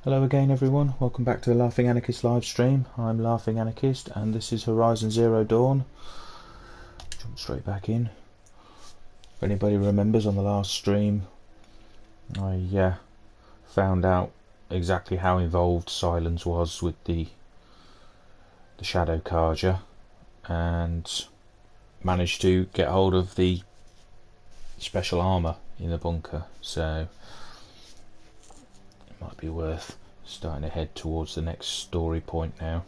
Hello again everyone, welcome back to the Laughing Anarchist live stream. I'm Laughing Anarchist and this is Horizon Zero Dawn. Jump straight back in. If anybody remembers, on the last stream I found out exactly how involved Silence was with the Shadow Carja and managed to get hold of the special armour in the bunker, so it might be worth starting to head towards the next story point now.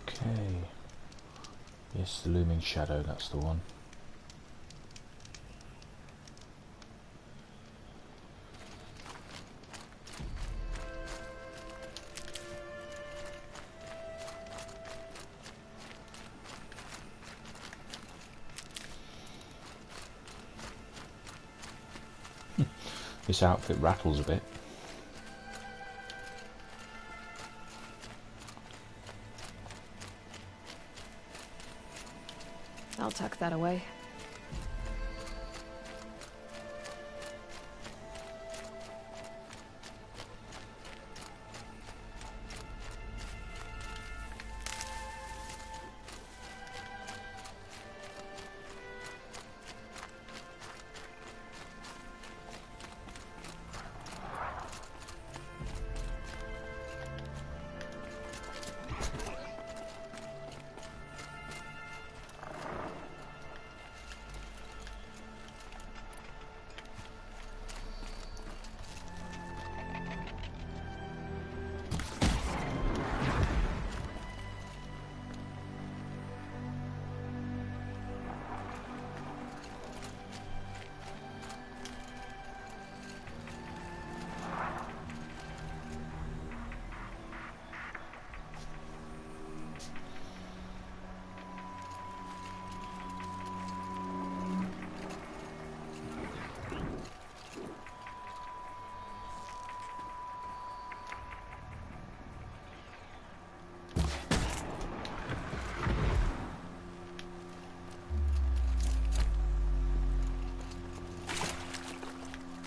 Okay, yes, the Looming Shadow, that's the one. This outfit rattles a bit. I'll tuck that away.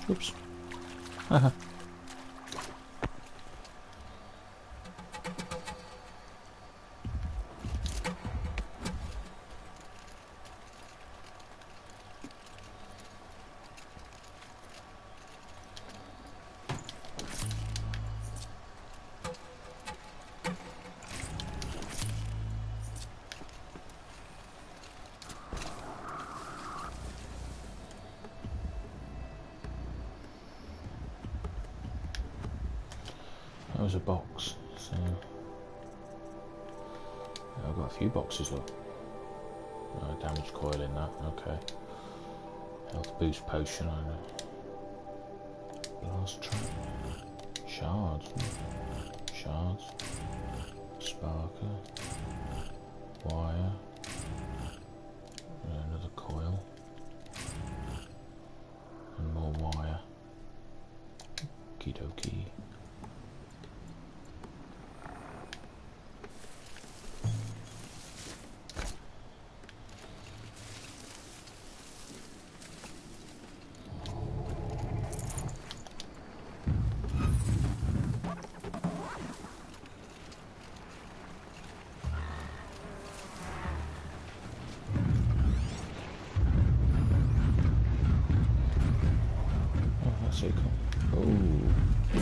Oops. That was a box, so I've got a few boxes, look. Damage coil in that, okay. Health boost potion, I know. Blast trap. Shards. Shards. Sparker. Wire. Another coil. And more wire. Okie dokie. So cool. Oh.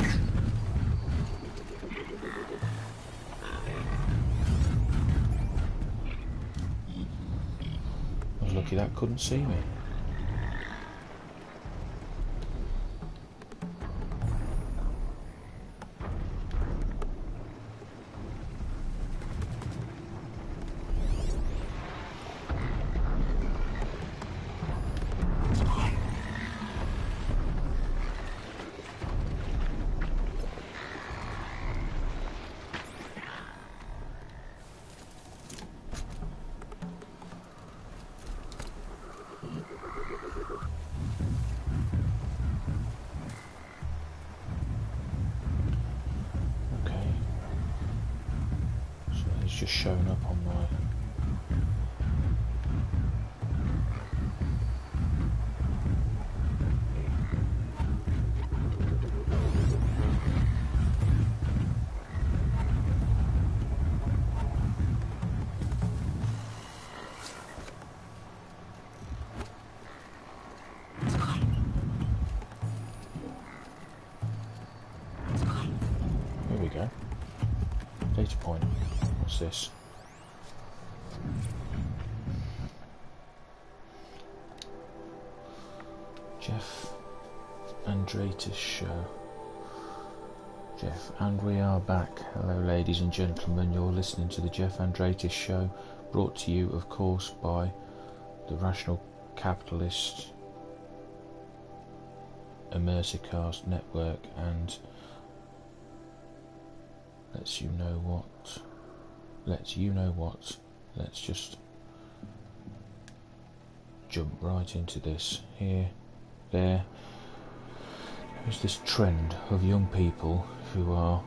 I was lucky that couldn't see me. just shown up on my... Here we go. Data point. What's this? Jeff Andretis show. Jeff, and we are back. Hello ladies and gentlemen, you're listening to the Jeff Andretis show, brought to you of course by the Rational Capitalist Immersicast Network, and lets you know what, let's just jump right into this. Here, there's this trend of young people who are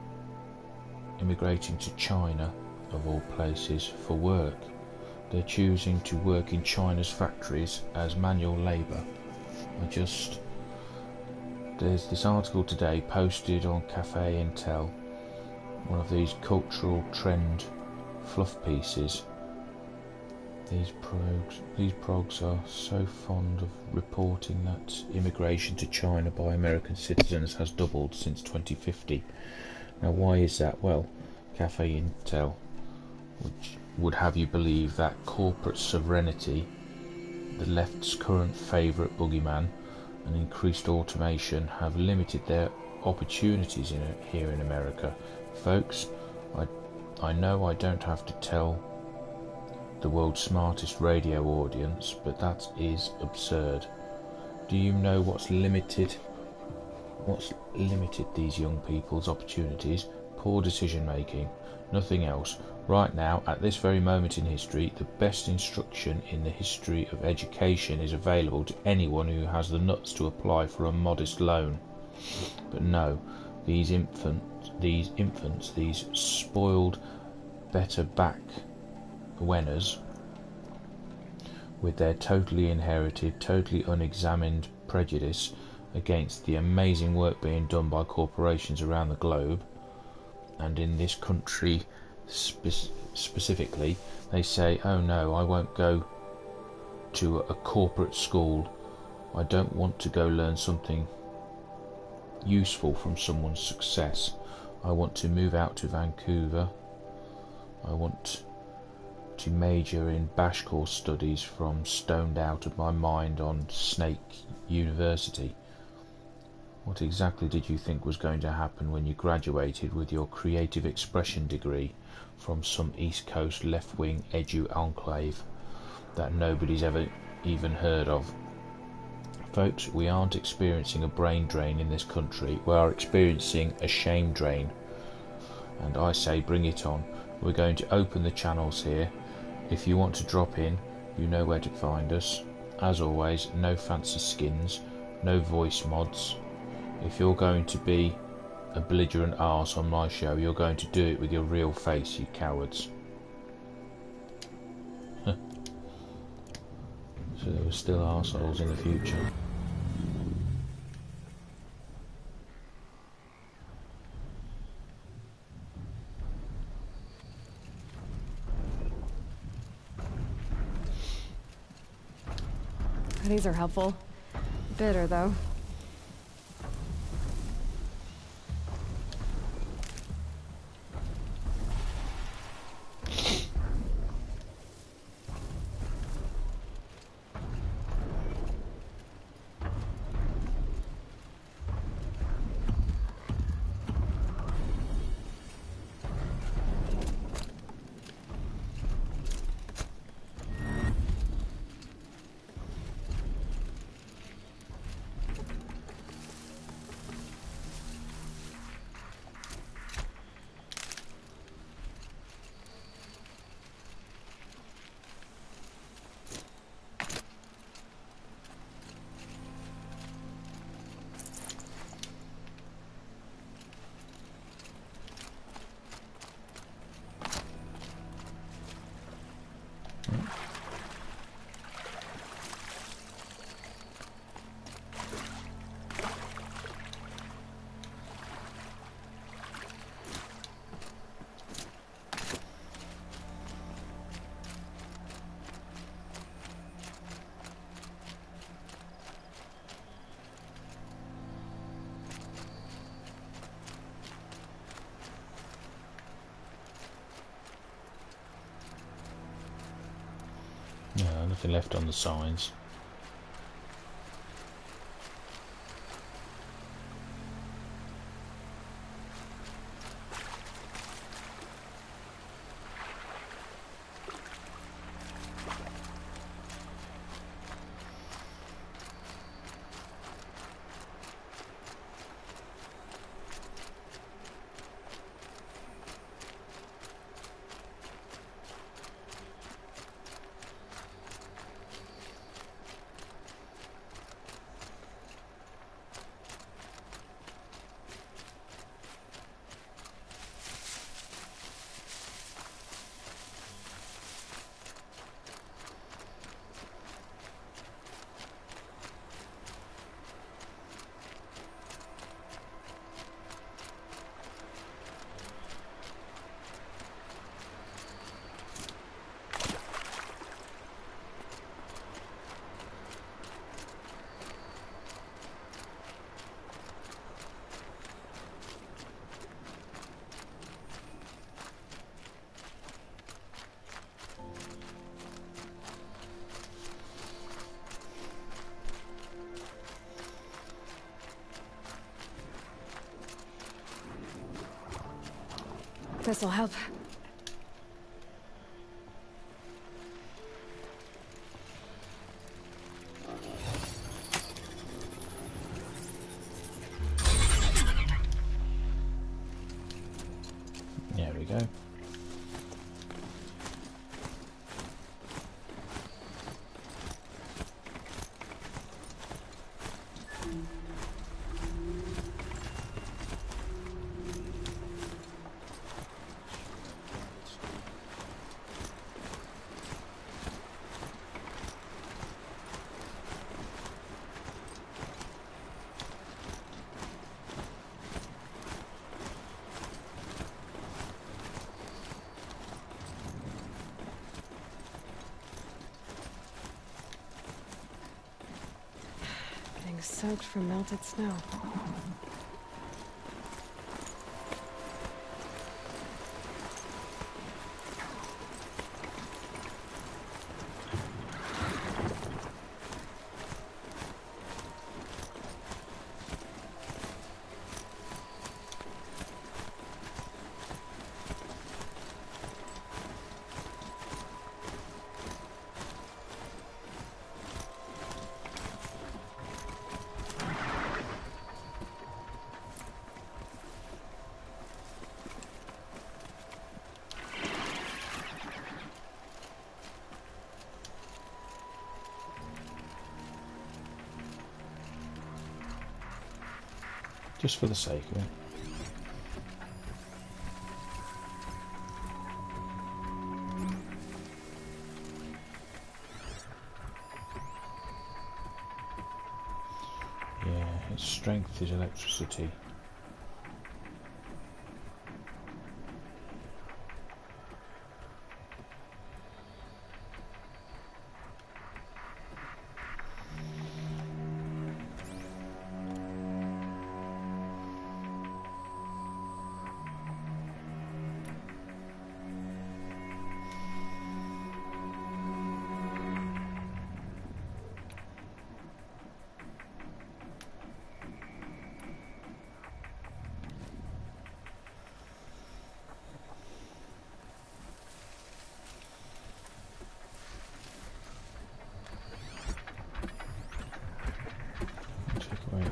immigrating to China, of all places, for work. They're choosing to work in China's factories as manual labour. There's this article today posted on Cafe Intel, one of these cultural trend fluff pieces. These progs are so fond of reporting that immigration to China by American citizens has doubled since 2050. Now why is that? Well, Cafe Intel would have you believe that corporate sovereignty, the left's current favourite boogeyman, and increased automation have limited their opportunities here in America. Folks, I know I don't have to tell the world's smartest radio audience, but that is absurd. Do you know what's limited these young people's opportunities? Poor decision making, nothing else. Right now, at this very moment in history, the best instruction in the history of education is available to anyone who has the nuts to apply for a modest loan. But no, these infants, these spoiled better back winners, with their totally inherited, totally unexamined prejudice against the amazing work being done by corporations around the globe, and in this country specifically, they say, oh no, I won't go to a corporate school. I don't want to go learn something useful from someone's success. I want to move out to Vancouver. I want to major in Bashkor studies from stoned out of my mind on Snake University. What exactly did you think was going to happen when you graduated with your creative expression degree from some East Coast left-wing edu enclave that nobody's ever even heard of? Folks, we aren't experiencing a brain drain in this country, we are experiencing a shame drain. And I say bring it on. We're going to open the channels here. If you want to drop in, you know where to find us. As always, no fancy skins, no voice mods. If you're going to be a belligerent arse on my show, you're going to do it with your real face, you cowards. So there were still arseholes in the future. These are helpful. Bitter, though. Nothing left on the signs. This'll help. There we go. Getting soaked from melted snow. Just for the sake of it. Yeah, its strength is electricity.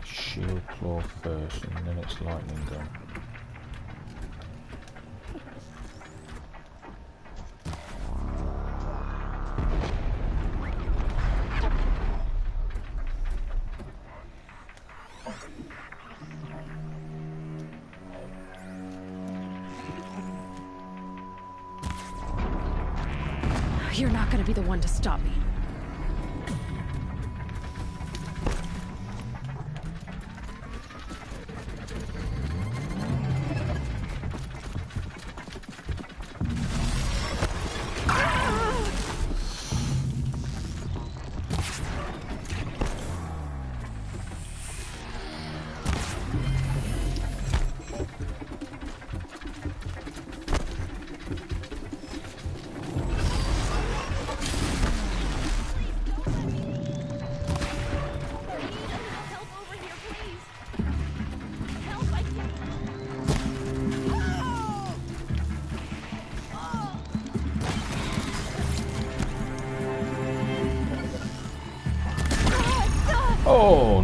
Shield claw first and then its lightning gun. You're not gonna be the one to stop me.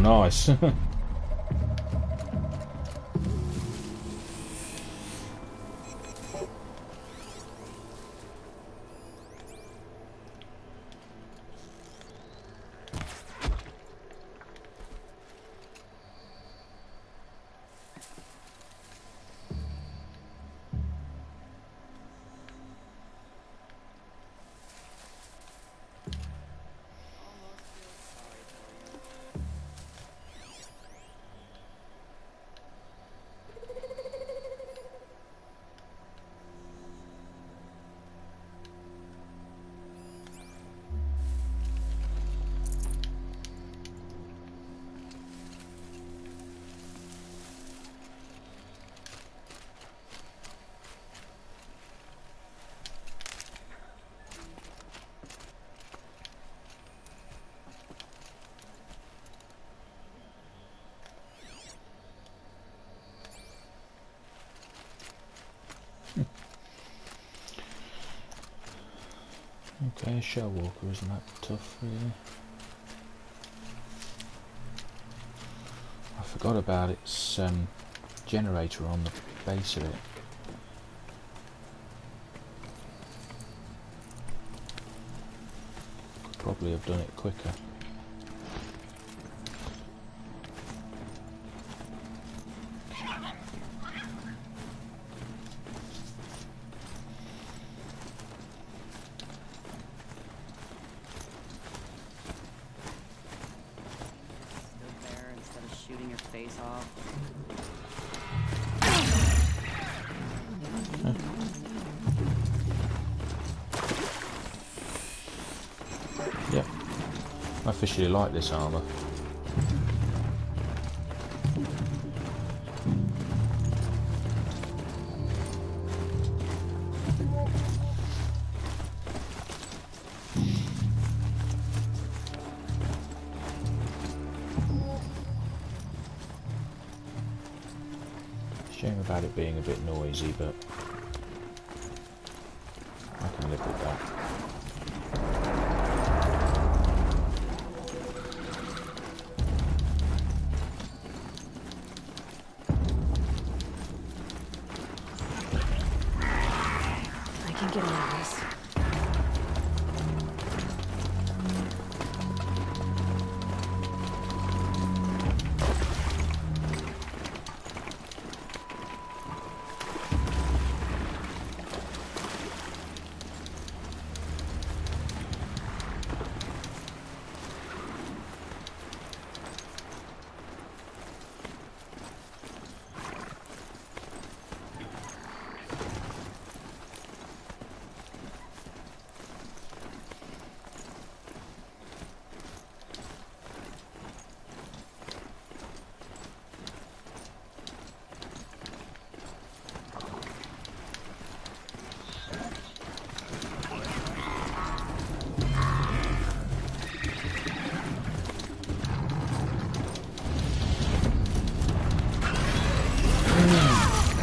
nice. Okay, Shell Walker isn't that tough, really. I forgot about its generator on the base of it. Could probably have done it quicker. Yep, I officially like this armour. Shame about it being a bit noisy, but I can live with that. I can get out of this.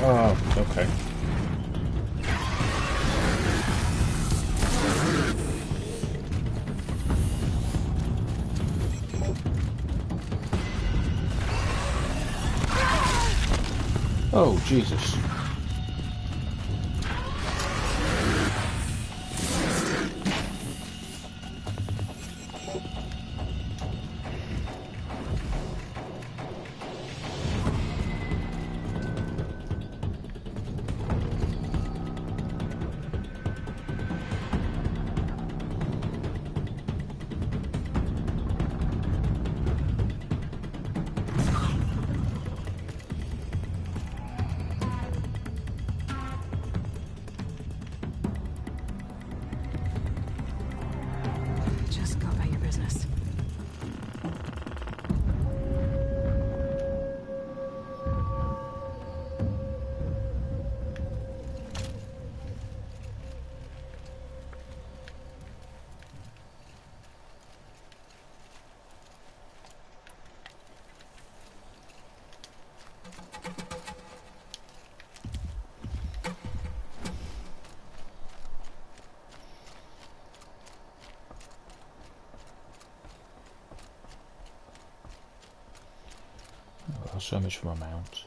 Oh, okay. Oh, Jesus. So much for my mount.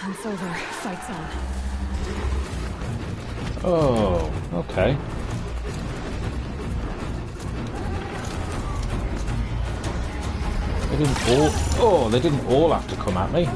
Hunt's over. Fight's on. Oh, okay. They didn't all... Oh, they didn't all have to come at me.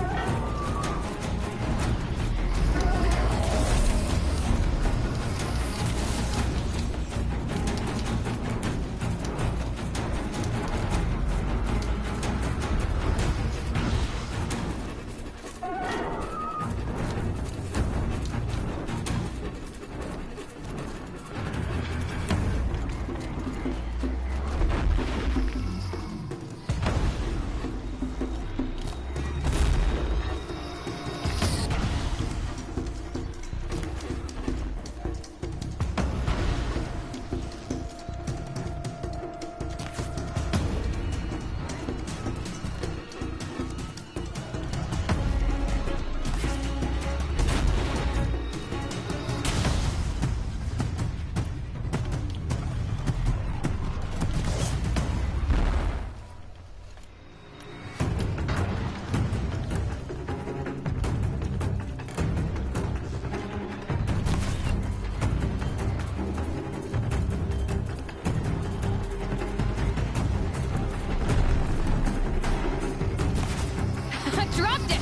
Dropped it!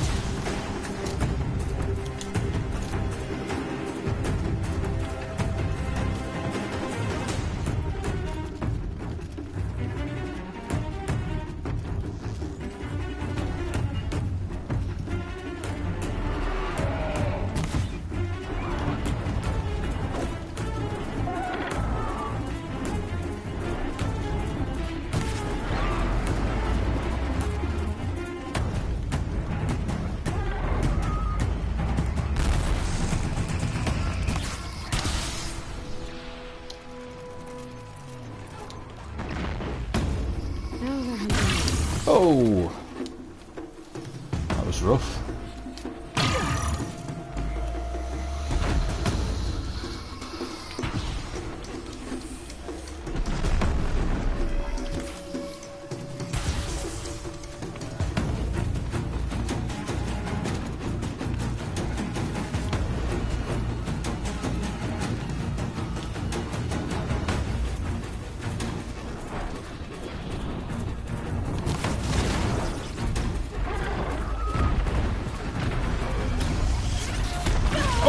Oh, that was rough.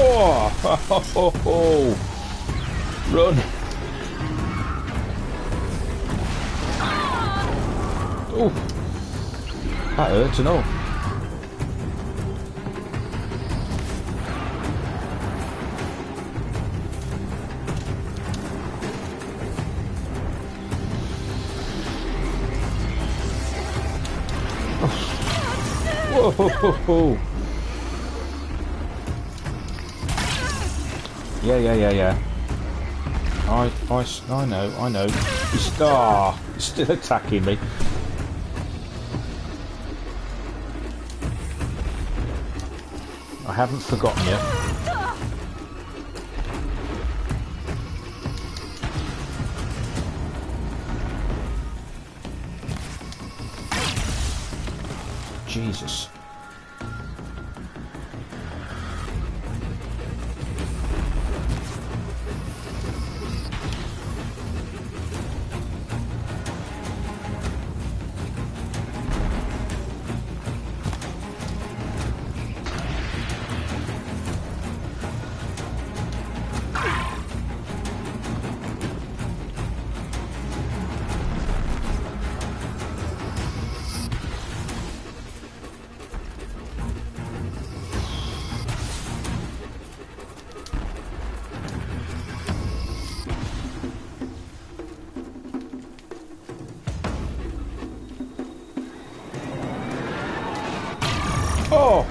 Oh! Run! Oh! That hurts and all. Whoa! Yeah. I know. He's still attacking me. I haven't forgotten you. Jesus. Oh!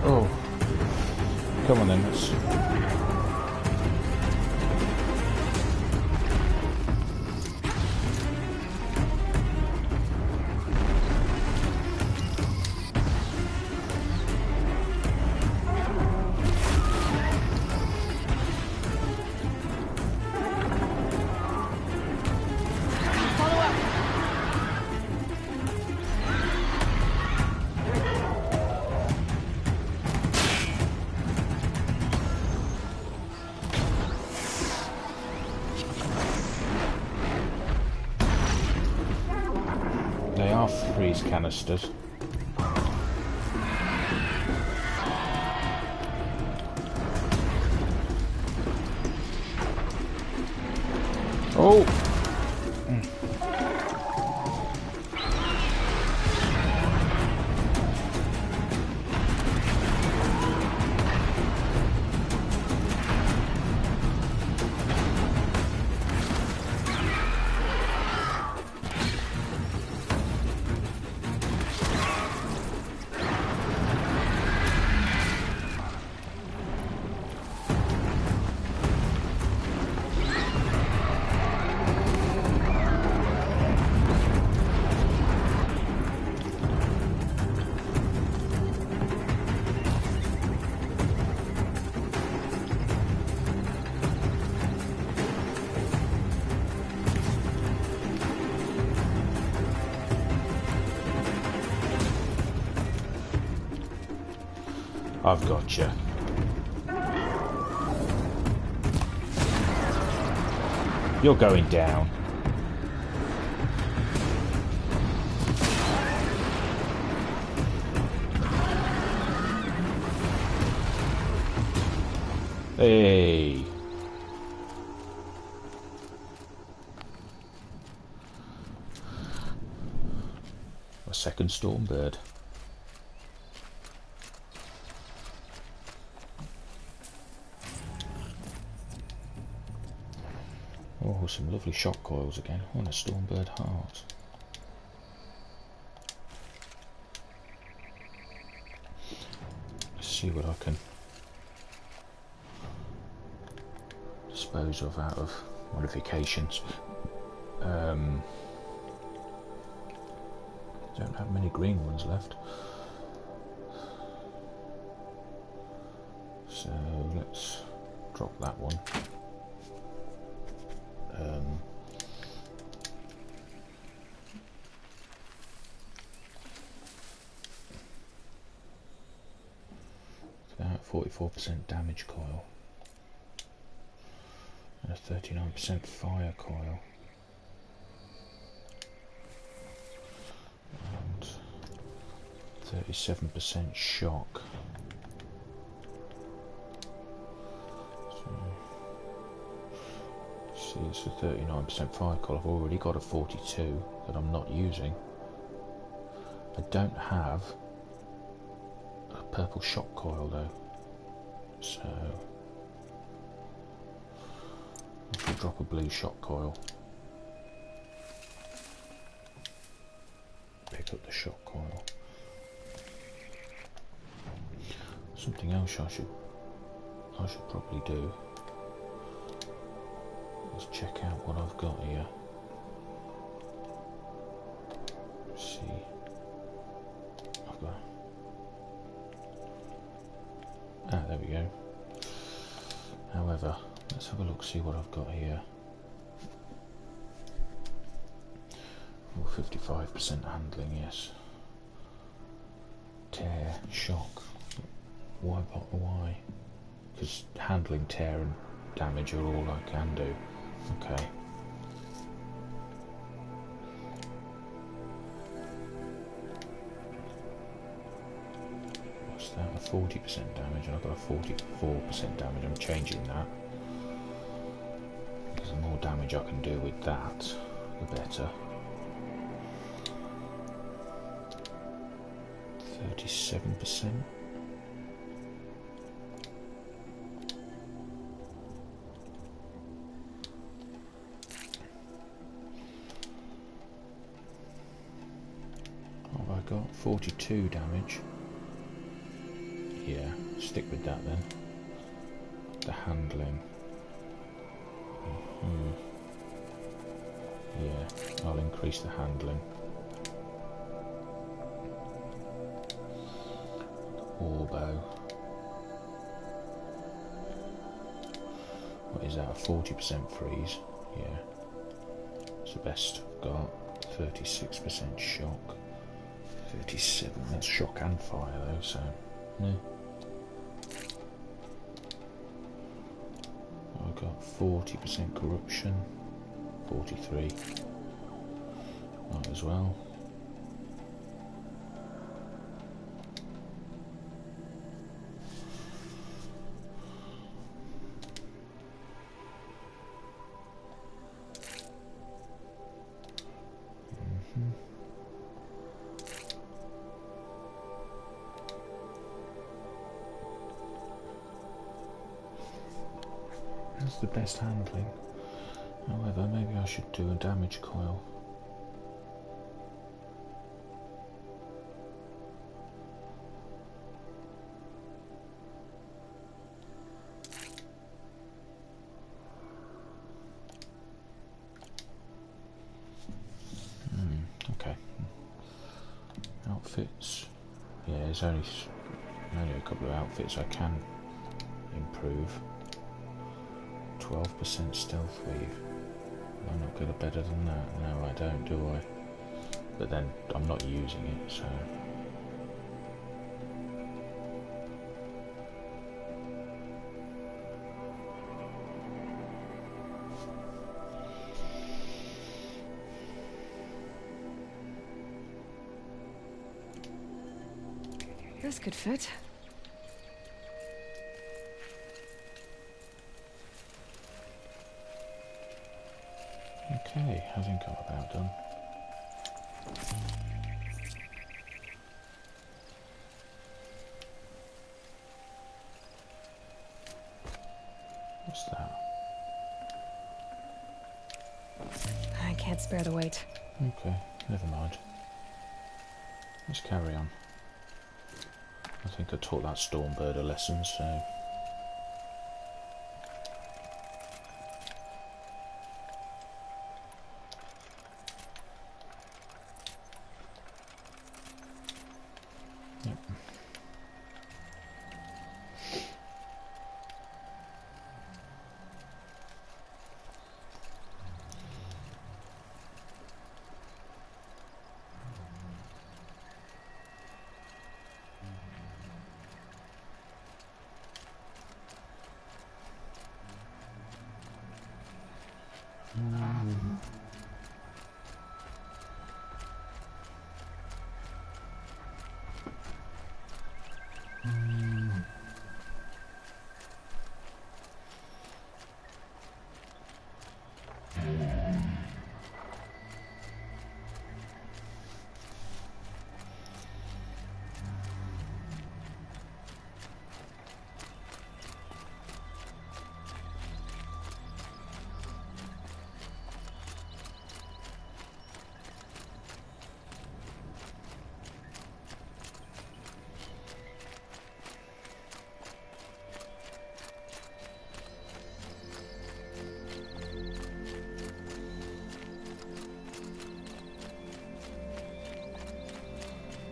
Oh. Come on then, let's... They are freeze canisters. Oh! I've got you. You're going down. Hey. A second Stormbird. Oh, some lovely shock coils again. Oh, and a Stormbird heart. Let's see what I can... dispose of out of modifications. Don't have many green ones left, so let's drop that one. That 44% damage coil and a 39% fire coil. And 37% shock. So, see, it's a 39% fire coil. I've already got a 42 that I'm not using. I don't have a purple shock coil though, so I should drop a blue shock coil. Pick up the shock coil. Something else I should probably do is check out what I've got here. Let's see. I've got. Ah, there we go. However, let's have a look, see what I've got here. Oh, 55% handling, yes. Tear, shock. Why? Because handling, tear and damage are all I can do. Okay. What's that? A 40% damage, and I've got a 44% damage. I'm changing that. Because the more damage I can do with that, the better. 37%. What have I got? 42 damage. Yeah, stick with that then. The handling. Yeah, I'll increase the handling. Orbo. What is that? A 40% freeze? Yeah. It's the best I've got. 36% shock. 37. That's shock and fire though, so no. I've got 40% corruption. 43. Might as well. That's the best handling. However, maybe I should do a damage coil. Okay. Outfits. Yeah, there's only a couple of outfits I can improve. 12% stealth weave. I'm not going to better than that. No, I don't, do I? But then I'm not using it, so. This could fit. Okay, I think I'm about done. What's that? I can't spare the weight. Okay, never mind. Let's carry on. I think I taught that Stormbird a lesson, so. Yep.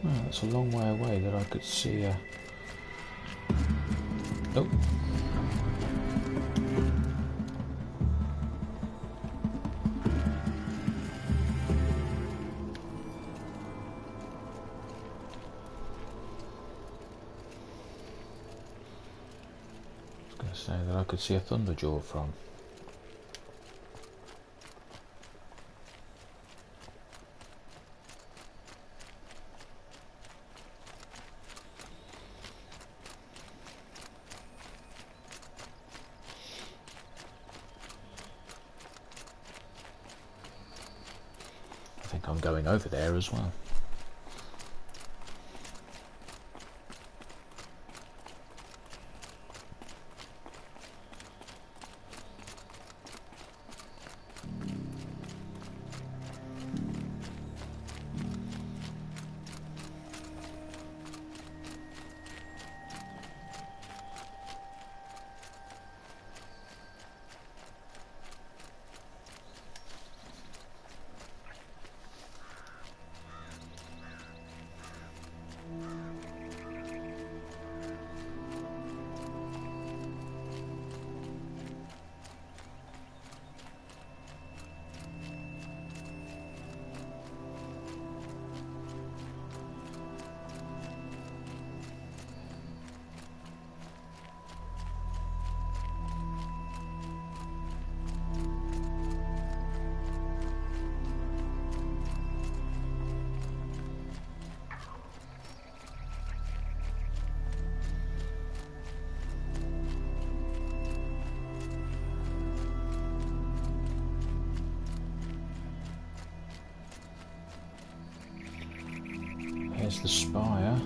Oh, that's a long way away that I could see a... Oh. I was going to say that I could see a Thunderjaw from. I think I'm going over there as well. There's the spire.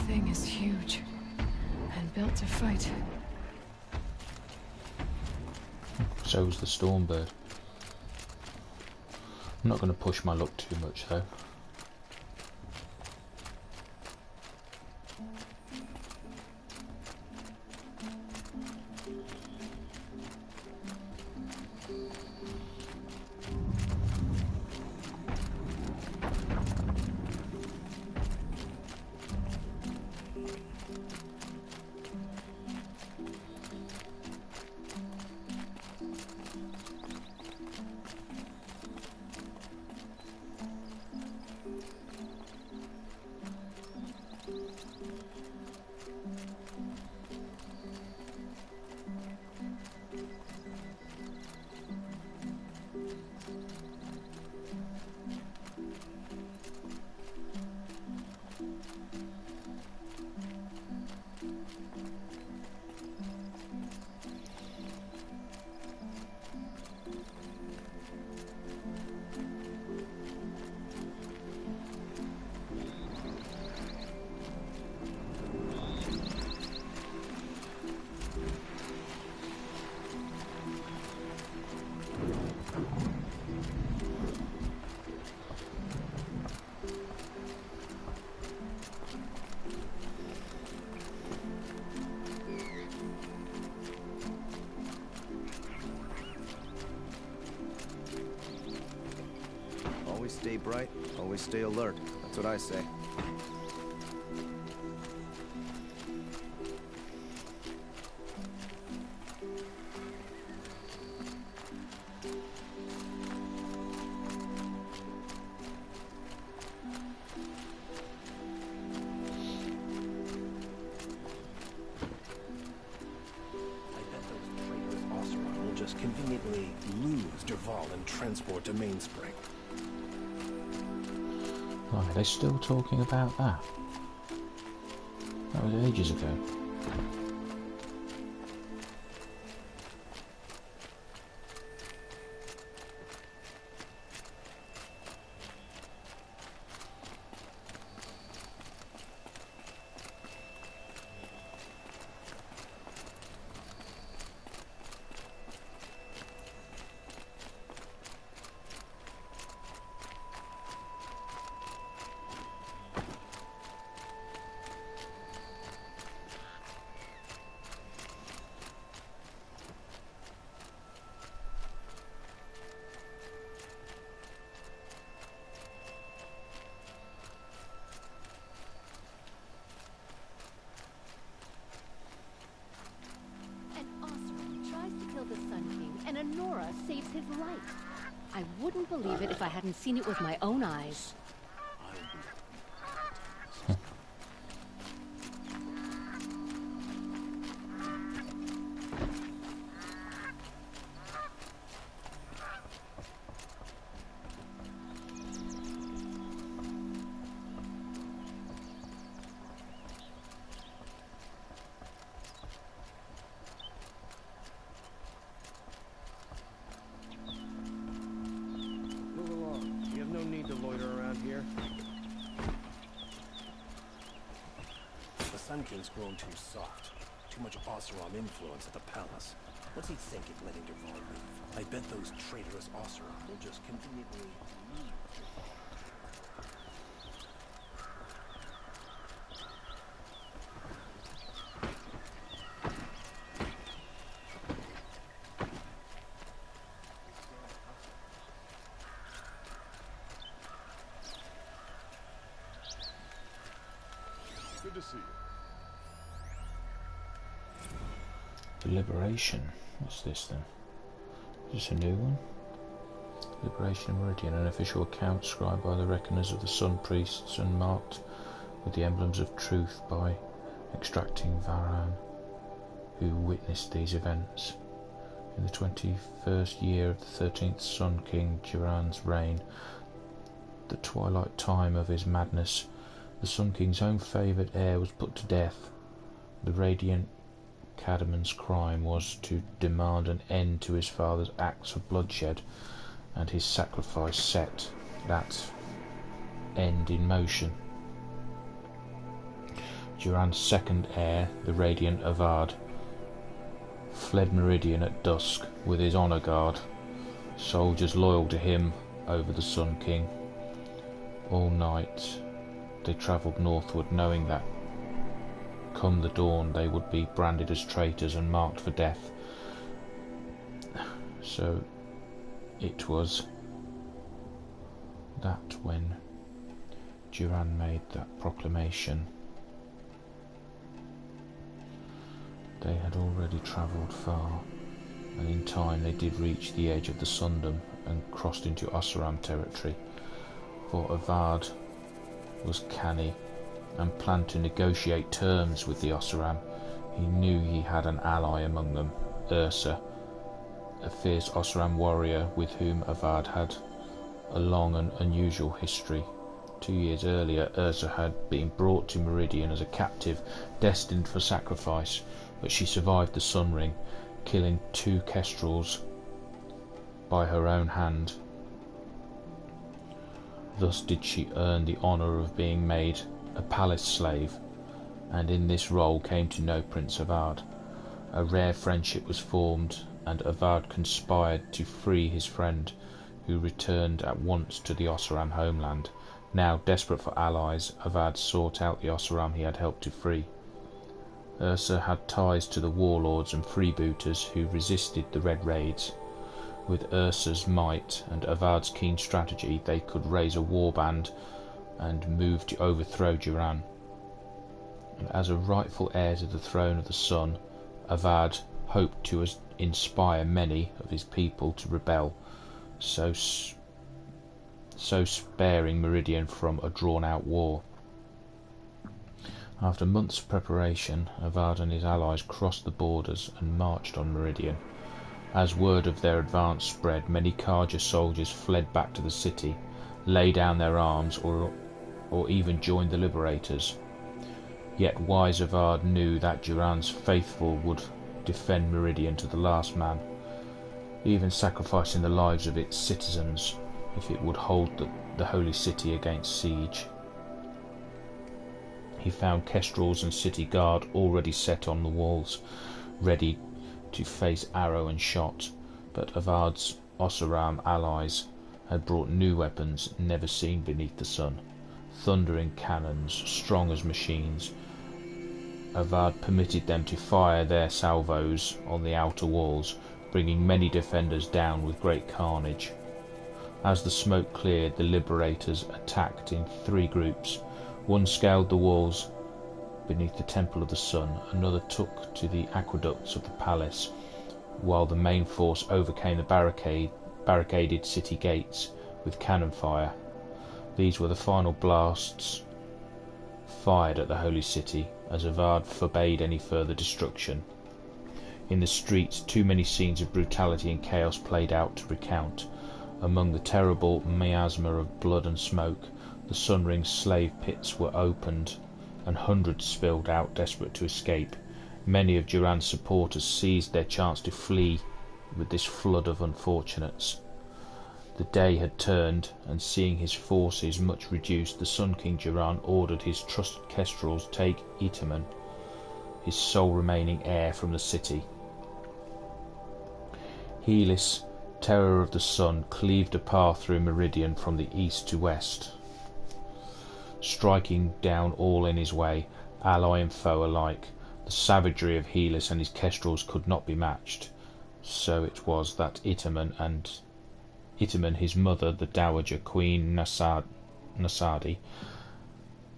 Thing is huge and built to fight. So's the Stormbird. I'm not going to push my luck too much though. Always stay bright, always stay alert. That's what I say. Conveniently lose Dervahl and transport to Mainspring. Why, are they still talking about that? That was ages ago. And Anora saves his life. I wouldn't believe it if I hadn't seen it with my own eyes. Sun King's grown too soft. Too much Oseram influence at the palace. What's he thinking letting Dervahl leave? I bet those traitorous Oseram will just conveniently leave. Good to see you. Liberation. What's this then? Is this a new one? Liberation of Meridian, an official account scribed by the reckoners of the Sun Priests and marked with the emblems of truth by extracting Varan, who witnessed these events. In the 21st year of the 13th Sun King Jiran's reign, the twilight time of his madness, the Sun King's own favoured heir was put to death. The Radiant Cadamon's crime was to demand an end to his father's acts of bloodshed, and his sacrifice set that end in motion. Jiran's second heir, the Radiant Avad, fled Meridian at dusk with his honour guard, soldiers loyal to him over the Sun King. All night they travelled northward, knowing that come the dawn they would be branded as traitors and marked for death. So it was that when Jiran made that proclamation, they had already travelled far, and in time they did reach the edge of the Sundom and crossed into Oseram territory, for Avad was canny and planned to negotiate terms with the Oseram. He knew he had an ally among them, Ursa, a fierce Oseram warrior with whom Avad had a long and unusual history. 2 years earlier, Ursa had been brought to Meridian as a captive, destined for sacrifice, but she survived the Sun Ring, killing 2 Kestrels by her own hand. Thus did she earn the honour of being made a palace slave, and in this role came to know Prince Avad. A rare friendship was formed, and Avad conspired to free his friend, who returned at once to the Oseram homeland. Now, desperate for allies, Avad sought out the Oseram he had helped to free. Ursa had ties to the warlords and freebooters who resisted the Red Raids. With Ursa's might and Avard's keen strategy, they could raise a warband and move to overthrow Duran. And as a rightful heir to the throne of the Sun, Avad hoped to inspire many of his people to rebel, so sparing Meridian from a drawn-out war. After months of preparation, Avad and his allies crossed the borders and marched on Meridian. As word of their advance spread, many Carja soldiers fled back to the city, lay down their arms, or even joined the liberators. Yet wise Avad knew that Duran's faithful would defend Meridian to the last man, even sacrificing the lives of its citizens if it would hold the holy city against siege. He found kestrels and city guard already set on the walls, ready to face arrow and shot, but Avard's Oseram allies had brought new weapons never seen beneath the sun. Thundering cannons, strong as machines. Avad permitted them to fire their salvos on the outer walls, bringing many defenders down with great carnage. As the smoke cleared, the liberators attacked in 3 groups. One scaled the walls beneath the Temple of the Sun, another took to the aqueducts of the palace, while the main force overcame the barricaded city gates with cannon fire. These were the final blasts fired at the holy city, as Avad forbade any further destruction. In the streets, too many scenes of brutality and chaos played out to recount. Among the terrible miasma of blood and smoke, the Sunring's slave pits were opened, and hundreds spilled out, desperate to escape. Many of Duran's supporters seized their chance to flee with this flood of unfortunates. The day had turned, and seeing his forces much reduced, the Sun King Duran ordered his trusted kestrels take Itamen, his sole remaining heir, from the city. Helis, terror of the sun, cleaved a path through Meridian from the east to west, striking down all in his way, ally and foe alike. The savagery of Helis and his kestrels could not be matched. So it was that Itamen, his mother, the dowager Queen Nasadi,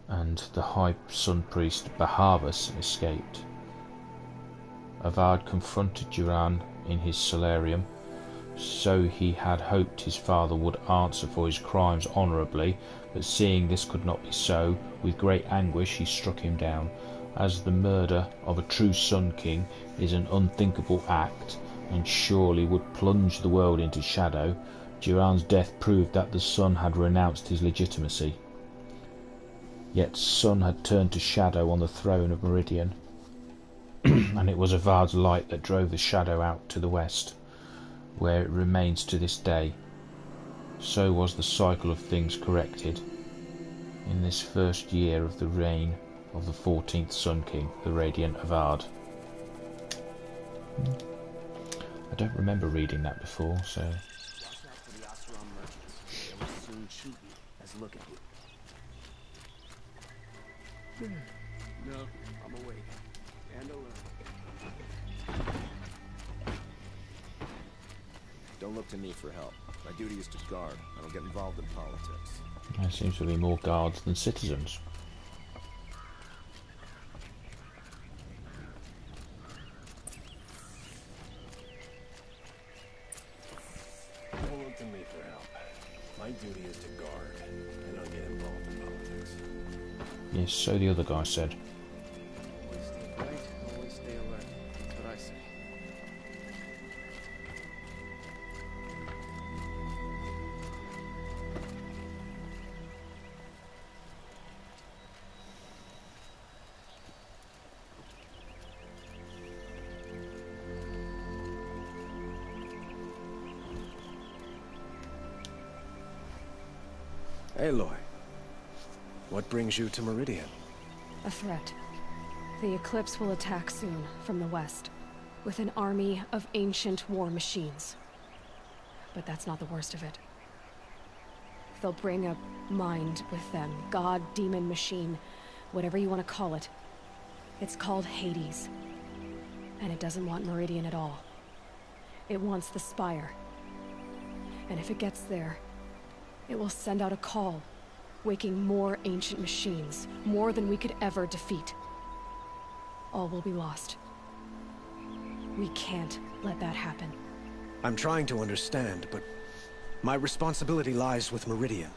and the high sun priest Bahavas escaped. Avad confronted Duran in his solarium. So he had hoped his father would answer for his crimes honourably, but seeing this could not be so, with great anguish he struck him down. As the murder of a true Sun King is an unthinkable act, and surely would plunge the world into shadow, Duran's death proved that the Sun had renounced his legitimacy. Yet Sun had turned to shadow on the throne of Meridian, and it was Avard's light that drove the shadow out to the west, where it remains to this day. So was the cycle of things corrected. In this first year of the reign of the 14th Sun King, the Radiant Avad. I don't remember reading that before, so... Watch out for the Oseram merchants. They will soon shoot you as look at you. No, I'm awake. And alert. Don't look to me for help. My duty is to guard. I don't get involved in politics. There seems to be more guards than citizens. Don't look to me for help. My duty is to guard. I don't get involved in politics. Yes, so the other guy said. Always stay bright, always stay alert. That's what I say. Aloy, what brings you to Meridian? A threat. The Eclipse will attack soon, from the west, with an army of ancient war machines. But that's not the worst of it. They'll bring a mind with them, god, demon, machine, whatever you want to call it. It's called Hades. And it doesn't want Meridian at all. It wants the Spire, And if it gets there, it will send out a call, waking more ancient machines, more than we could ever defeat. All will be lost. We can't let that happen. I'm trying to understand, but my responsibility lies with Meridian.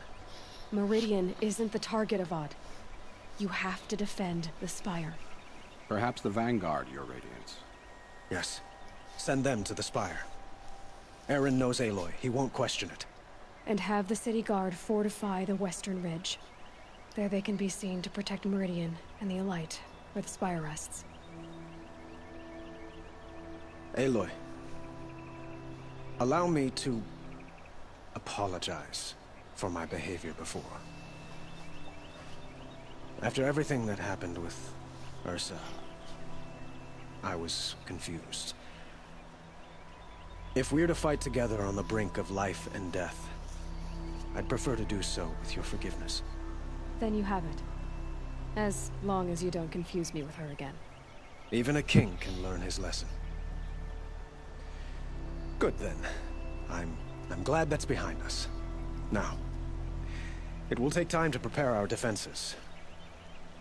Meridian isn't the target, Avad. You have to defend the Spire. Perhaps the Vanguard, Your Radiance. Yes. Send them to the Spire. Aaron knows Aloy. He won't question it. And have the City Guard fortify the Western Ridge. There they can be seen to protect Meridian and the Elite, where the Spire rests. Aloy, allow me to apologize for my behavior before. After everything that happened with Ursa, I was confused. If we're to fight together on the brink of life and death, I'd prefer to do so with your forgiveness. Then you have it. As long as you don't confuse me with her again. Even a king can learn his lesson. Good then. I'm glad that's behind us. Now, it will take time to prepare our defenses.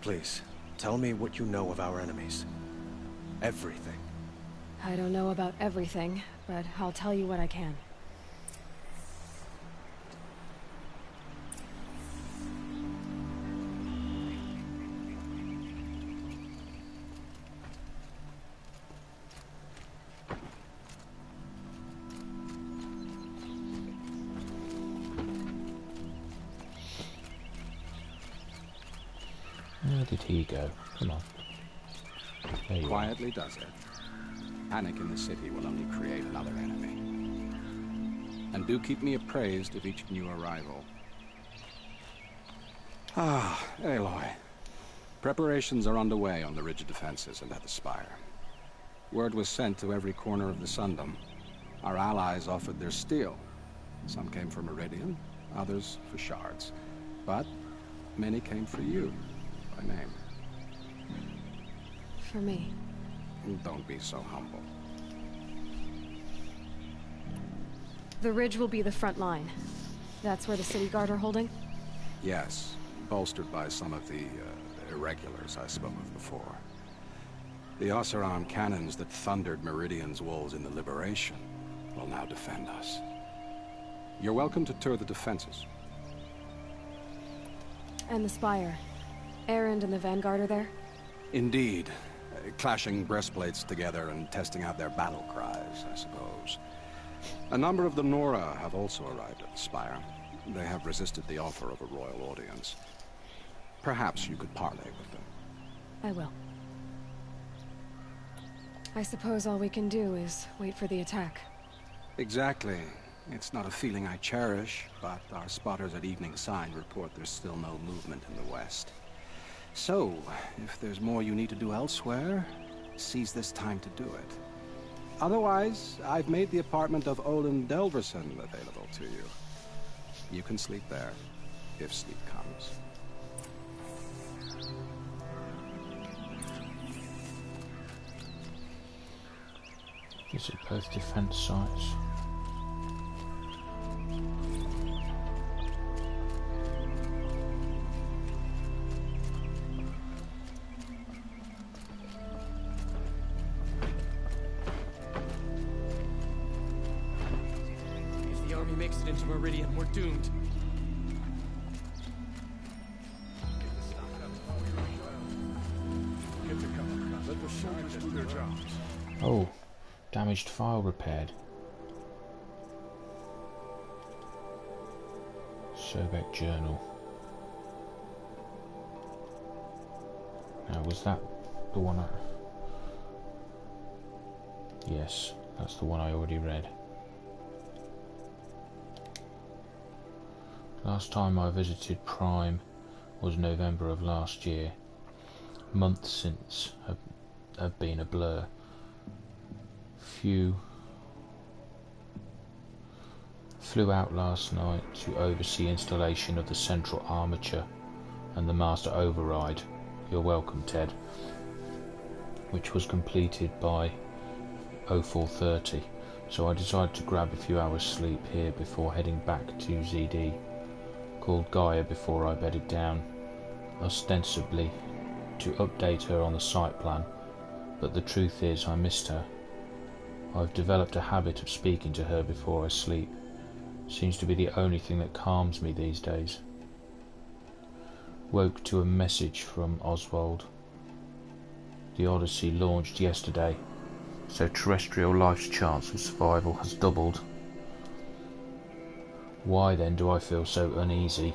Please, tell me what you know of our enemies. Everything. I don't know about everything, but I'll tell you what I can. Where did he go? Come on. There you Quietly does it. Panic in the city will only create another enemy. And do keep me appraised of each new arrival. Ah, Aloy. Preparations are underway on the ridge defenses and at the Spire. Word was sent to every corner of the Sundom. Our allies offered their steel. Some came for Meridian, others for shards. But many came for you, by name. For me. Don't be so humble. The ridge will be the front line. That's where the City Guard are holding? Yes, bolstered by some of the irregulars I spoke of before. The Oseram cannons that thundered Meridian's walls in the Liberation will now defend us. You're welcome to tour the defenses. And the Spire. Erend and the Vanguard are there? Indeed. Clashing breastplates together and testing out their battle cries, I suppose. A number of the Nora have also arrived at the Spire. They have resisted the offer of a royal audience. Perhaps you could parley with them. I will. I suppose all we can do is wait for the attack. Exactly. It's not a feeling I cherish, but our spotters at Evening Sign report there's still no movement in the west. So, if there's more you need to do elsewhere, seize this time to do it. Otherwise, I've made the apartment of Olin Delverson available to you. You can sleep there, if sleep comes. Visit both defense sites. If the army makes it into Meridian, we're doomed. Get to cover. Let the soldiers do their jobs. Oh, damaged file repaired. Sobek journal. Now, was that the one I... Yes, that's the one I already read. Last time I visited Prime was November of last year. Months since have been a blur. Flew out last night to oversee installation of the central armature and the master override. You're welcome, Ted. Which was completed by 0430. so I decided to grab a few hours sleep here before heading back to ZD. Called Gaia before I bedded down, ostensibly to update her on the site plan, but the truth is I missed her. I've developed a habit of speaking to her before I sleep. Seems to be the only thing that calms me these days. Woke to a message from Oswald. The Odyssey launched yesterday, so terrestrial life's chance of survival has doubled. Why then do I feel so uneasy?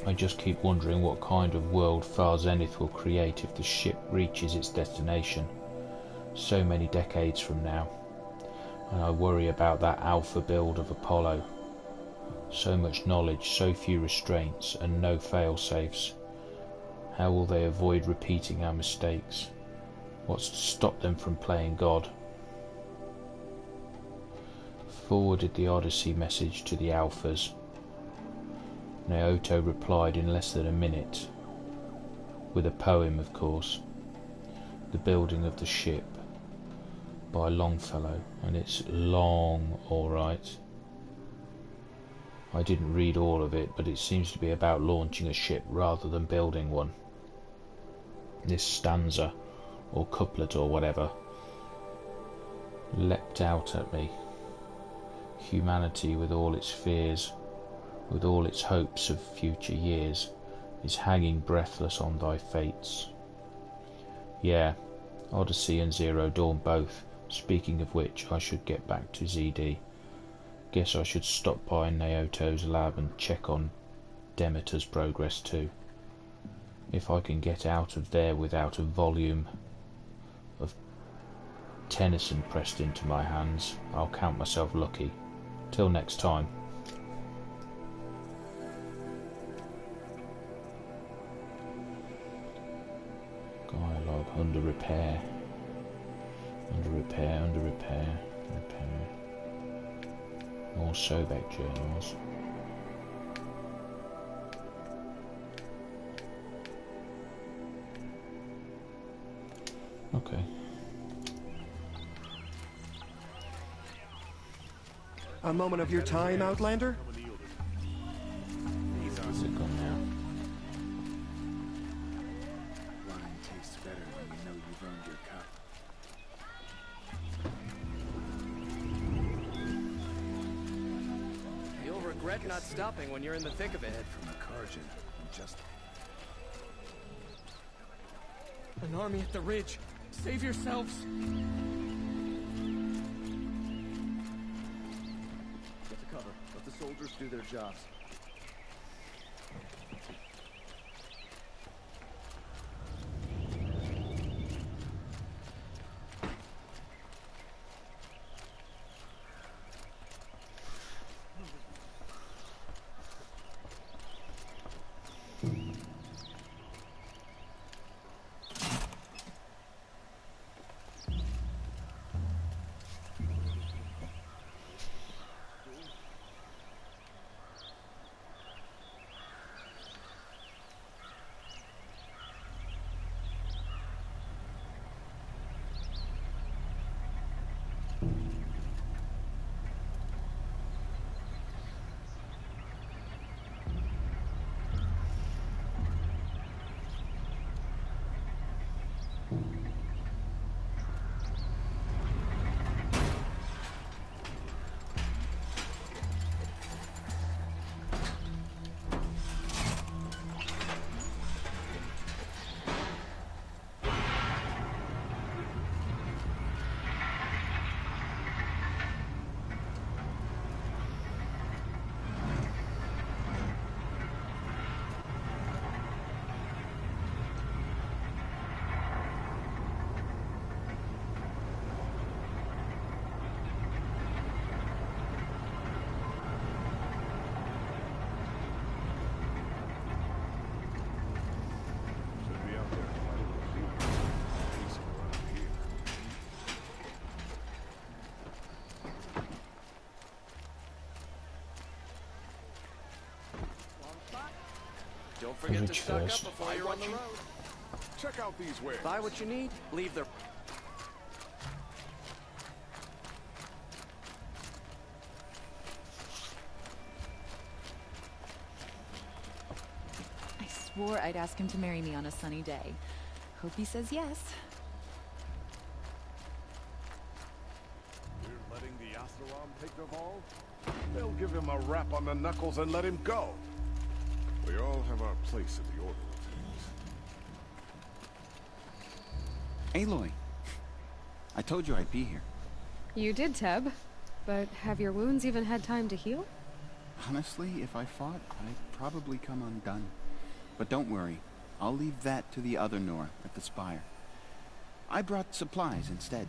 I just keep wondering what kind of world Far Zenith will create if the ship reaches its destination, so many decades from now. And I worry about that alpha build of Apollo. So much knowledge, so few restraints, and no fail-safes. How will they avoid repeating our mistakes? What's to stop them from playing God? Forwarded the Odyssey message to the Alphas. Naoto replied in less than a minute, with a poem, of course. The Building of the Ship, by Longfellow, and it's long, alright. I didn't read all of it, but it seems to be about launching a ship rather than building one. This stanza, or couplet or whatever, leapt out at me. Humanity, with all its fears, with all its hopes of future years, is hanging breathless on thy fates. Yeah, Odyssey and Zero Dawn both. Speaking of which, I should get back to ZD. Guess I should stop by Naoto's lab and check on Demeter's progress too. If I can get out of there without a volume of Tennyson pressed into my hands, I'll count myself lucky. Till next time. Gaia log under repair. Under repair, under repair, repair. More Sobek journals. Okay. A moment of your time, Outlander? Where's it gone now? Wine tastes better when you know you've earned your cup. You'll regret not stopping when you're in the thick of it. Head from Akarjan and just An army at the ridge. Save yourselves. Get to cover. Let the soldiers do their jobs. Don't forget to Reach stock first. up before you're on the road. check out these wares. Buy what you need, leave the... swore I'd ask him to marry me on a sunny day. Hope he says yes. We're letting the Oseram take Dervahl? They'll give him a rap on the knuckles and let him go. We all have our place in the order of things. Aloy, I told you I'd be here. You did, Teb. But have your wounds even had time to heal? Honestly, if I fought, I'd probably come undone. But don't worry, I'll leave that to the other Nora at the Spire. I brought supplies instead.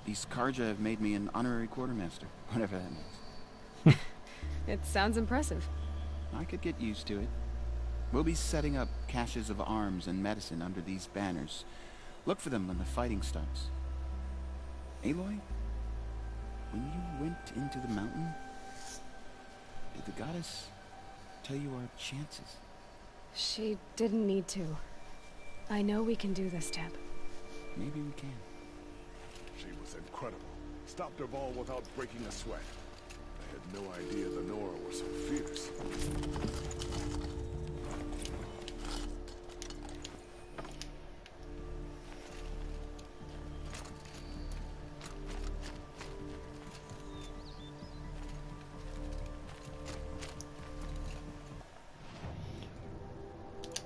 These Karja have made me an honorary quartermaster, whatever that means. It sounds impressive. I could get used to it. We'll be setting up caches of arms and medicine under these banners. Look for them when the fighting starts. Aloy, when you went into the mountain, did the goddess tell you our chances? She didn't need to. I know we can do this, Teb. Maybe we can. She was incredible. Stopped Dervahl without breaking a sweat. I had no idea the Nora were so fierce.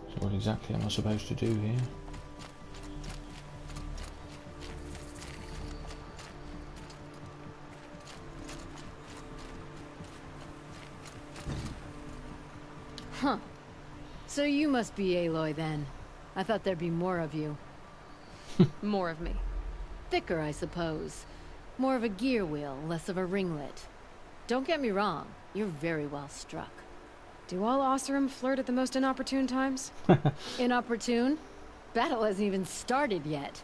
So what exactly am I supposed to do here? Huh. So you must be Aloy then. I thought there'd be more of you. More of me. Thicker, I suppose. More of a gear wheel, less of a ringlet. Don't get me wrong, you're very well struck. Do all Oseram flirt at the most inopportune times? Inopportune? Battle hasn't even started yet.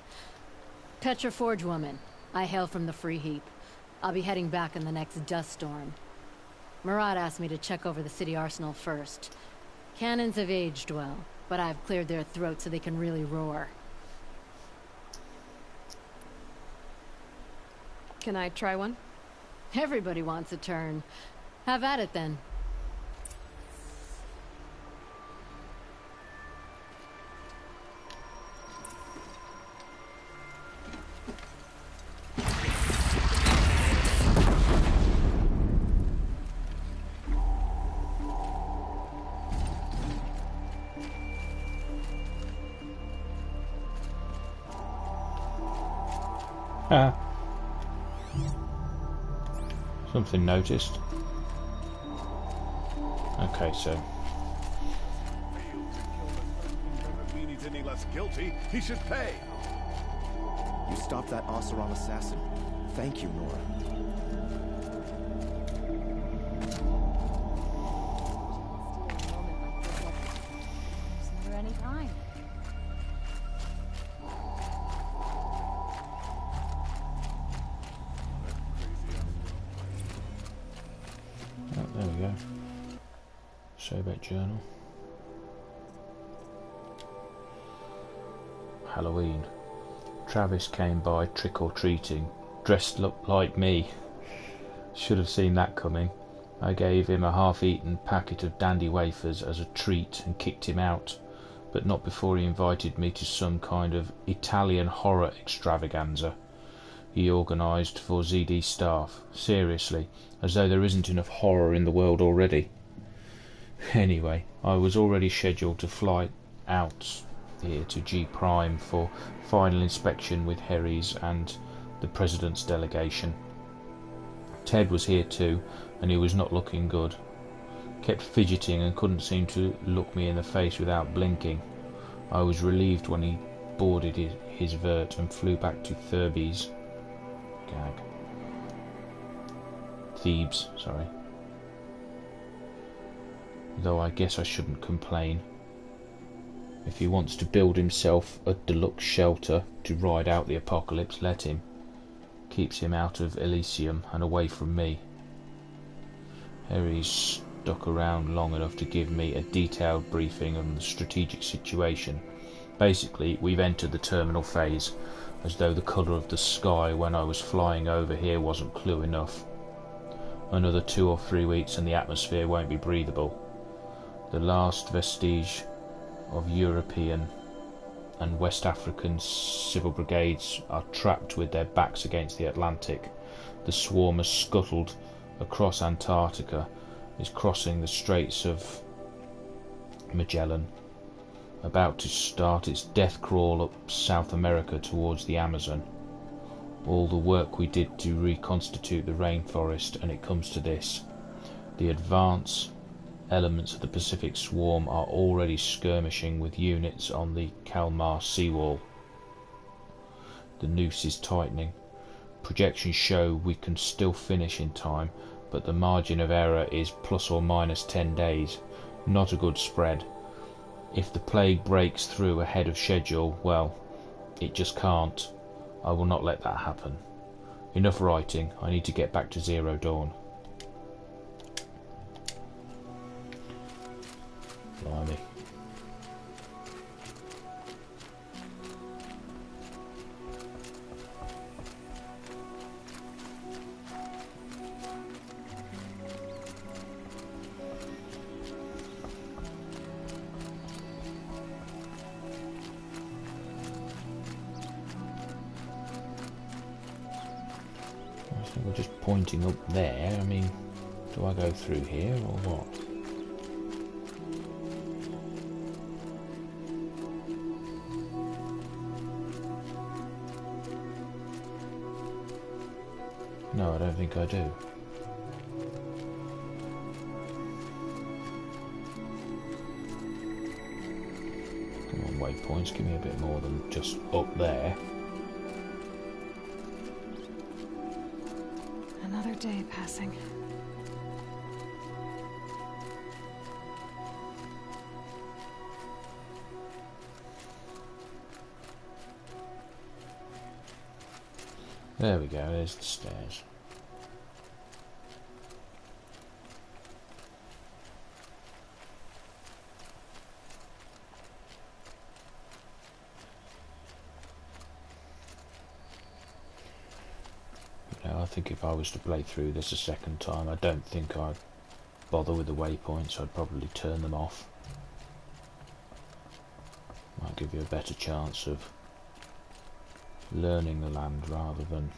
Petra Forge woman. I hail from the Free Heap. I'll be heading back in the next dust storm. Marat asked me to check over the city arsenal first. Cannons have aged well, but I've cleared their throats so they can really roar. Can I try one? Everybody wants a turn. Have at it then. Something noticed. Okay, so Doesn't mean he's any less guilty. He should pay. You stopped that Oseram assassin. Thank you, Nora. There's never any time. oh, there we go. Sobek journal. Halloween. Travis came by trick-or-treating, dressed up like me. Should have seen that coming. I gave him a half-eaten packet of dandy wafers as a treat and kicked him out, but not before he invited me to some kind of Italian horror extravaganza he organised for ZD staff. Seriously, as though there isn't enough horror in the world already. Anyway, I was already scheduled to fly out here to G Prime for final inspection with Herries and the President's delegation. Ted was here too, and he was not looking good. Kept fidgeting and couldn't seem to look me in the face without blinking. I was relieved when he boarded his vert and flew back to Thebes, sorry. Though I guess I shouldn't complain. If he wants to build himself a deluxe shelter to ride out the apocalypse, let him. Keeps him out of Elysium and away from me. Harry's stuck around long enough to give me a detailed briefing on the strategic situation. Basically, we've entered the terminal phase, as though the colour of the sky when I was flying over here wasn't clue enough. Another 2 or 3 weeks and the atmosphere won't be breathable. The last vestige of European and West African civil brigades are trapped with their backs against the Atlantic. The swarm has scuttled across Antarctica, is crossing the Straits of Magellan, about to start its death crawl up South America towards the Amazon. All the work we did to reconstitute the rainforest, and it comes to this. The advance elements of the Pacific Swarm are already skirmishing with units on the Kalmar seawall. The noose is tightening. Projections show we can still finish in time, but the margin of error is plus or minus 10 days. Not a good spread. If the plague breaks through ahead of schedule, well, it just can't. I will not let that happen. Enough writing. I need to get back to Zero Dawn. Blimey. So we're just pointing up there. I mean, do I go through here or what? No, I don't think I do. Come on, waypoints, give me a bit more than just up there. Another day passing. There we go, there's the stairs. Now, I think if I was to play through this a second time, I don't think I'd bother with the waypoints. I'd probably turn them off. Might give you a better chance of learning the land rather than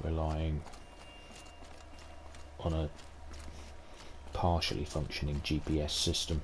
relying on a partially functioning GPS system.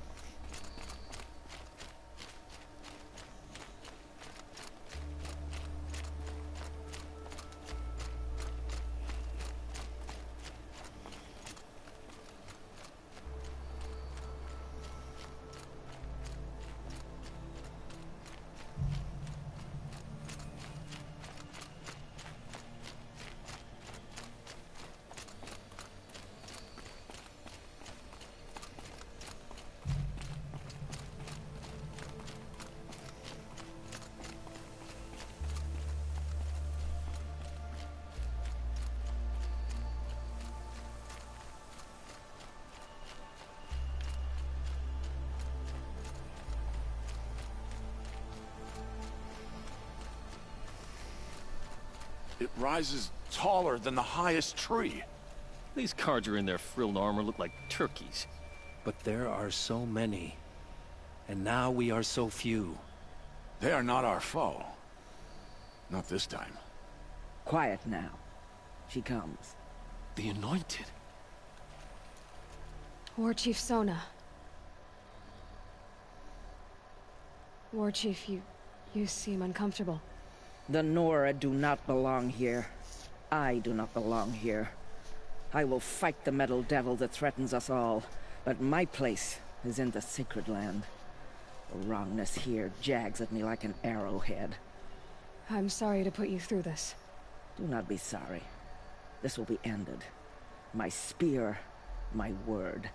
It rises taller than the highest tree. These cards are in their frilled armor look like turkeys. But there are so many. And now we are so few. They are not our foe. Not this time. Quiet now. She comes. The Anointed. War Chief Sona. War Chief, you seem uncomfortable. The Nora do not belong here. I do not belong here. I will fight the metal devil that threatens us all, but my place is in the sacred land. The wrongness here jags at me like an arrowhead. I'm sorry to put you through this. Do not be sorry. This will be ended. My spear, my word.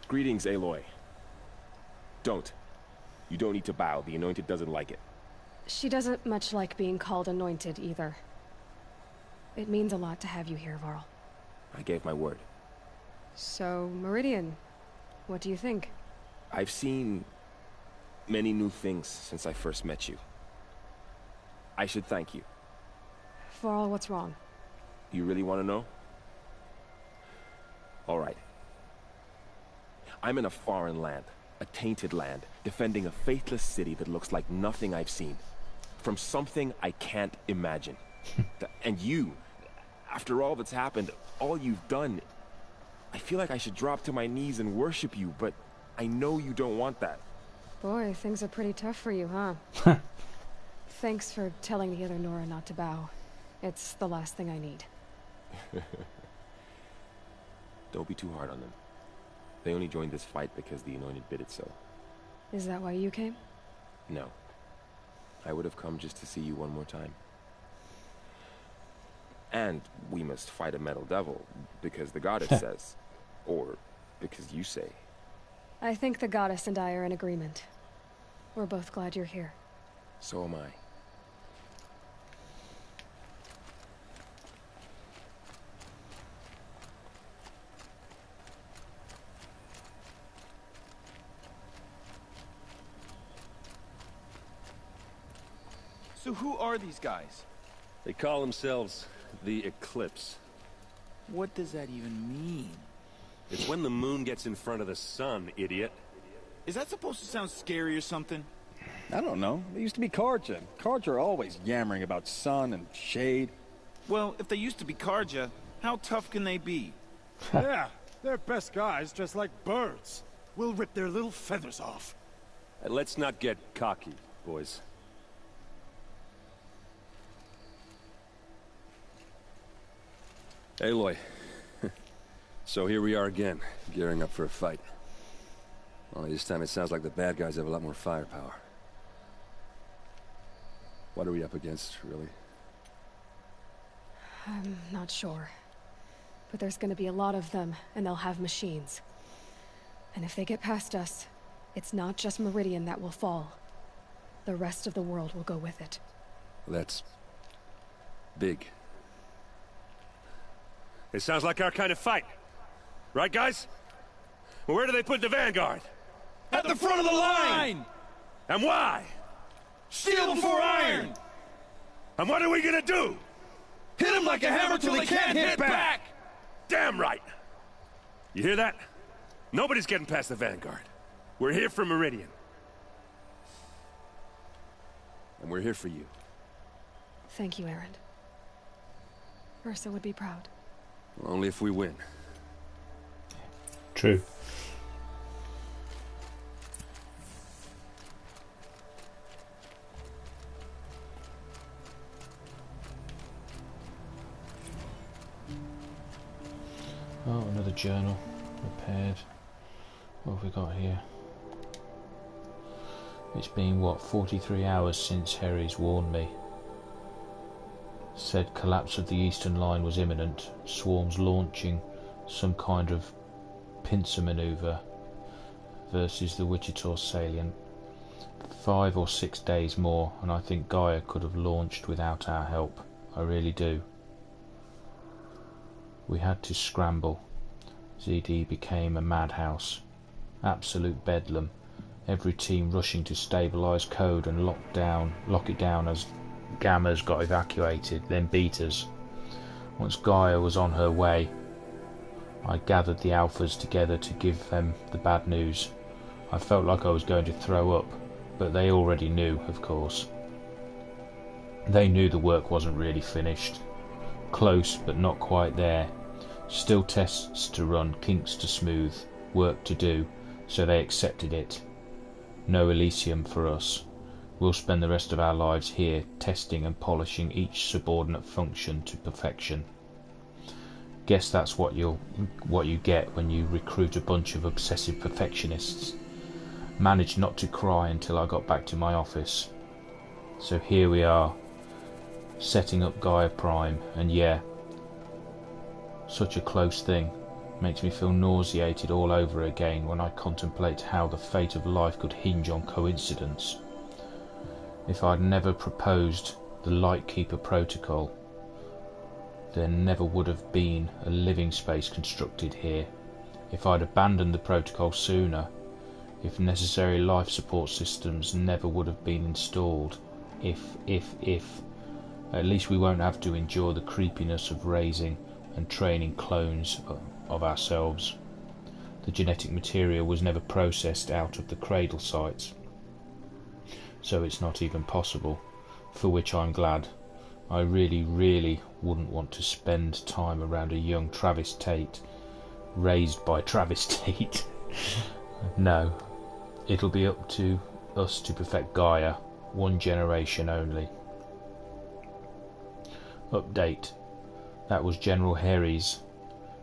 Greetings, Aloy. Don't. You don't need to bow. The Anointed doesn't like it. She doesn't much like being called Anointed, either. It means a lot to have you here, Varl. I gave my word. So, Meridian, what do you think? I've seen many new things since I first met you. I should thank you. For all what's wrong. You really want to know? All right. I'm in a foreign land, a tainted land, defending a faithless city that looks like nothing I've seen. From something I can't imagine. And you, after all that's happened, all you've done, I feel like I should drop to my knees and worship you, but I know you don't want that. Boy, things are pretty tough for you, huh? Thanks for telling the other Nora not to bow. It's the last thing I need. Don't be too hard on them. They only joined this fight because the Anointed bid it so. Is that why you came? No. I would have come just to see you one more time. And we must fight a metal devil, because the goddess says. Or because you say. I think the goddess and I are in agreement. We're both glad you're here. So am I. So who are these guys? They call themselves the Eclipse. What does that even mean? It's when the moon gets in front of the sun, idiot. Is that supposed to sound scary or something? I don't know. They used to be Carja. Carja are always yammering about sun and shade. Well, if they used to be Carja, how tough can they be? Yeah, they're best guys just like birds. We'll rip their little feathers off. Let's not get cocky, boys. Aloy. So here we are again, gearing up for a fight. Only this time it sounds like the bad guys have a lot more firepower. What are we up against, really? I'm not sure. But there's gonna be a lot of them, and they'll have machines. And if they get past us, it's not just Meridian that will fall. The rest of the world will go with it. That's big. It sounds like our kind of fight. Right, guys? Well, where do they put the Vanguard? At the front of the line! And why? Steel before iron! And what are we gonna do? Hit them like a hammer till they can't hit back! Damn right! You hear that? Nobody's getting past the Vanguard. We're here for Meridian. And we're here for you. Thank you, Erend. Ursa would be proud. Only if we win. True. Oh, another journal. Repaired. What have we got here? It's been, what, 43 hours since Herries warned me. Said collapse of the eastern line was imminent. Swarms launching some kind of pincer maneuver versus the Wichita salient. 5 or 6 days more, and I think Gaia could have launched without our help. I really do. We had to scramble. ZD became a madhouse. Absolute bedlam. Every team rushing to stabilise code and lock it down as Gammas got evacuated, then beaters. Once Gaia was on her way, I gathered the Alphas together to give them the bad news. I felt like I was going to throw up, but they already knew, of course. They knew the work wasn't really finished. Close, but not quite there. Still tests to run, kinks to smooth, work to do, so they accepted it. No Elysium for us. We'll spend the rest of our lives here, testing and polishing each subordinate function to perfection. Guess that's what you get when you recruit a bunch of obsessive perfectionists. Managed not to cry until I got back to my office. So here we are, setting up Gaia Prime, and yeah, such a close thing. Makes me feel nauseated all over again when I contemplate how the fate of life could hinge on coincidence. If I'd never proposed the Lightkeeper protocol, there never would have been a living space constructed here. If I'd abandoned the protocol sooner, if necessary life support systems never would have been installed. If, at least we won't have to endure the creepiness of raising and training clones of ourselves. The genetic material was never processed out of the cradle sites, so it's not even possible, for which I'm glad. I really wouldn't want to spend time around a young Travis Tate, raised by Travis Tate. No, it'll be up to us to perfect Gaia, one generation only. Update. That was General Harries.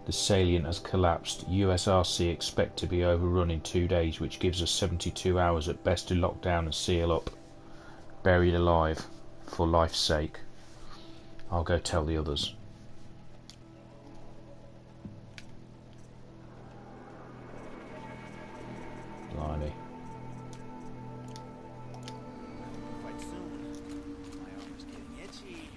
The salient has collapsed. USRC expect to be overrun in 2 days, which gives us 72 hours at best to lock down and seal up. Buried alive, for life's sake. I'll go tell the others. Blimey. Quite soon. My arm is getting itchy.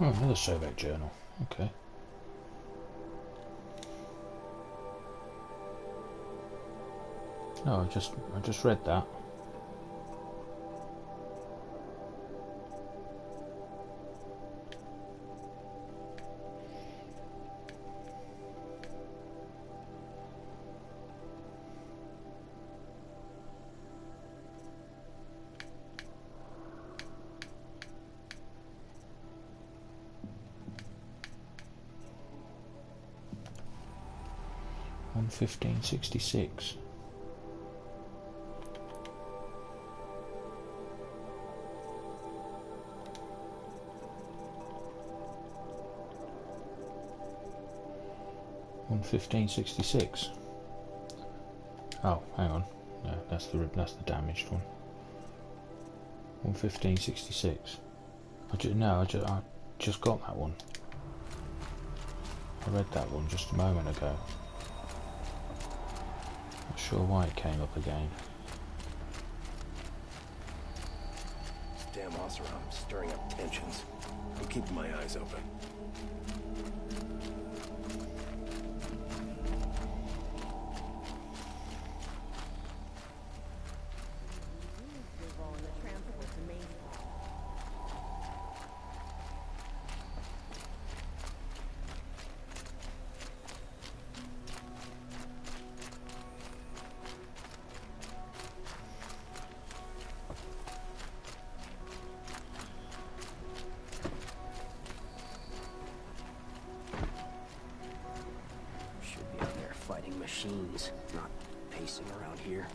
Oh, another Soviet journal. Okay. No, I just read that. On 1566. On 1566. Oh, hang on. No, that's the damaged one. On 1566. I just got that one. I read that one just a moment ago. Not sure why it came up again. This damn Oseram stirring up tensions. I'm keeping my eyes open. Marines, not pacing around here.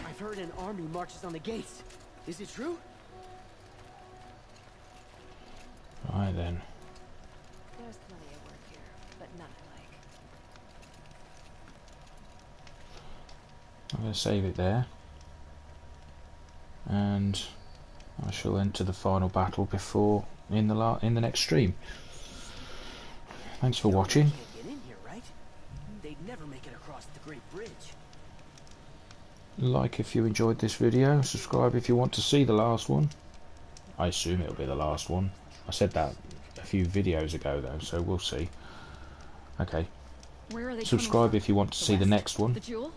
I've heard an army marches on the gates. Is it true? Right then. There's plenty of work here, but none I like. I'm going to save it there, and I shall enter the final battle before in the next stream. Thanks for watching. Can't get in here, right? They'd never make it across the Great Bridge. Like if you enjoyed this video, subscribe if you want to see the last one. I assume it'll be the last one. I said that a few videos ago though, so we'll see. Okay. Where are they Subscribe if you want to see the next one. The jewel?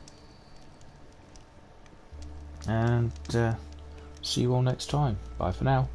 And see you all next time. Bye for now.